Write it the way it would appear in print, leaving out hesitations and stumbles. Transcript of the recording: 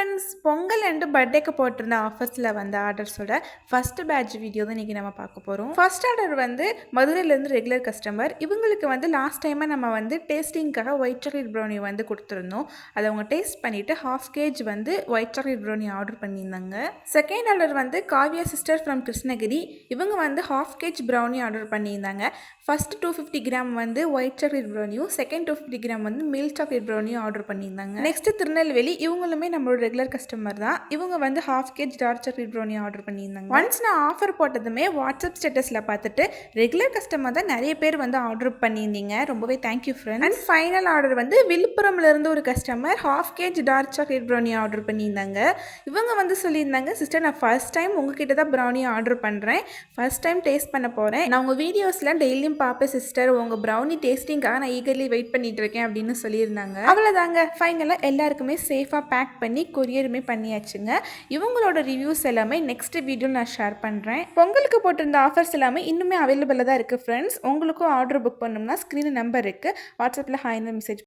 Friends, Pongal and பர்த்டேக்கு போட்டிருந்த ஆஃபர்ஸில் வந்த ஆர்டர்ஸோட ஃபஸ்ட்டு பேட்ச் வீடியோ தான் இன்றைக்கி நம்ம பார்க்க போகிறோம். ஃபர்ஸ்ட் ஆர்டர் வந்து மதுரையிலேருந்து ரெகுலர் கஸ்டமர். இவங்களுக்கு வந்து லாஸ்ட் டைமாக நம்ம வந்து டேஸ்டிங்காக ஒயிட் சாக்லேட் ப்ரௌனி வந்து கொடுத்துருந்தோம். அதை அவங்க டேஸ்ட் பண்ணிவிட்டு ஹாஃப் கேஜ் வந்து ஒயிட் சாக்லேட் ப்ரௌனி ஆர்டர் பண்ணியிருந்தாங்க. செகண்ட் ஆர்டர் வந்து காவ்யா சிஸ்டர் ஃப்ரம் கிருஷ்ணகிரி. இவங்க வந்து ஹாஃப் கேஜ் ப்ரௌனி ஆர்டர் பண்ணியிருந்தாங்க. ஃபர்ஸ்ட் 250 கிராம் வந்து ஒயிட் சாக்லேட் ப்ரௌனியும், செகண்ட் 250 கிராம் வந்து மில்க் சாக்லேட் ப்ரௌனியும் ஆர்டர் பண்ணியிருந்தாங்க. நெக்ஸ்ட் திருநெல்வேலி. இவங்களுமே நம்மளோட ரெகுலர் கஸ்டமர் தான். இவங்க வந்து half kg dark chocolate brownie order பண்ணியிருந்தாங்க. ஒன்ஸ் நான் ஆஃபர் போட்டதுமே வாட்ஸ்அப் ஸ்டேட்டஸில் பார்த்துட்டு ரெகுலர் கஸ்டமர் தான் நிறைய பேர் வந்து ஆர்டர் பண்ணியிருந்தீங்க. ரொம்பவே thank you friends. And final order வந்து விழுப்புரம்லேருந்து ஒரு customer half kg dark chocolate brownie order பண்ணியிருந்தாங்க. இவங்க வந்து சொல்லியிருந்தாங்க, சிஸ்டர் நான் ஃபர்ஸ்ட் டைம் உங்ககிட்ட தான் ப்ரௌனி ஆர்டர் பண்ணுறேன், ஃபர்ஸ்ட் டைம் டேஸ்ட் பண்ண போகிறேன். நான் உங்கள் வீடியோஸில் டெய்லியும் பார்ப்பேன் சிஸ்டர், உங்கள் ப்ரௌனி டேஸ்டிங்காக நான் ஈகர்லி வெயிட் பண்ணிட்டு இருக்கேன் அப்படின்னு சொல்லியிருந்தாங்க. அவ்வளோதாங்க, ஃபைனலாக எல்லாருக்குமே சேஃபாக பேக் பண்ணி கொரியருமே பண்ணியாச்சுங்க. இவங்களோட ரிவ்யூஸ் எல்லாமே நெக்ஸ்ட் வீடியோ நான் ஷேர் பண்ணுறேன். பொங்கலுக்கு போட்டிருந்த ஆஃபர்ஸ் எல்லாமே இன்னுமே அவைலபிளாக தான் இருக்குது ஃப்ரெண்ட்ஸ். உங்களுக்கும் ஆர்டர் புக் பண்ணணும்னா ஸ்க்ரீனில் நம்பர் இருக்குது, வாட்ஸ்அப்பில் ஹாய்னு மெசேஜ்